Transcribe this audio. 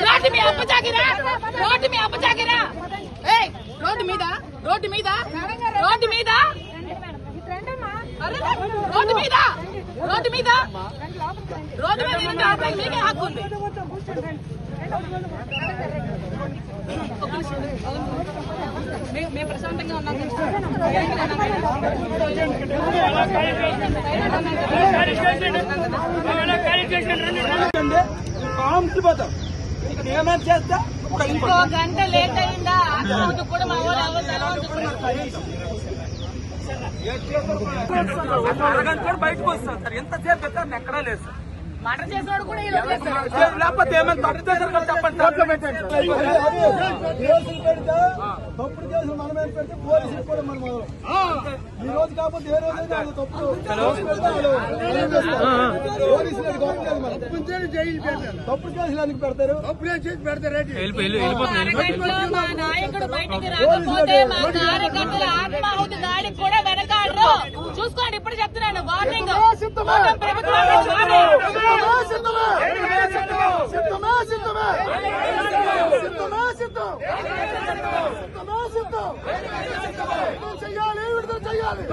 Road మీ అప్పచాకిరా road మీ అప్పచాకిరా road మీద road మీద road మీద రోడ్డు మీద రోడ్డు మీద రోడ్డు మీద మీకే హక్కు ఉంది. మేము ప్రశాంతంగా ఉన్నాం. ఇంకో గంట లేట్ అయిందా కూడా మా ఊరు అరగంట బయటకు వస్తాను సార్. ఎంతసేపు పెట్టారు ఎక్కడా లేదు సార్. మటర్ చేసినోడు కూడా లేకపోతే ఏమైనా తప్పు చేశారు కదా చెప్పండి సార్. తప్పుడు కేసులు మనమే పెడితే పోలీసులు కూడా మనం ఈ రోజు కాకపోతే ఏ రోజైనా తప్పుడు తప్పుడు కేసులు ఎందుకు పెడతారు? మా నాయకుడు బయటికి రాకపోతే మా కార్యకర్తల ఆత్మాహుతి దాడికి కూడా వెనకాడరు. చూసుకోండి, ఇప్పుడు చెప్తున్నాను వార్నింగ్. చెయ్యాలి, విడుదల చెయ్యాలి.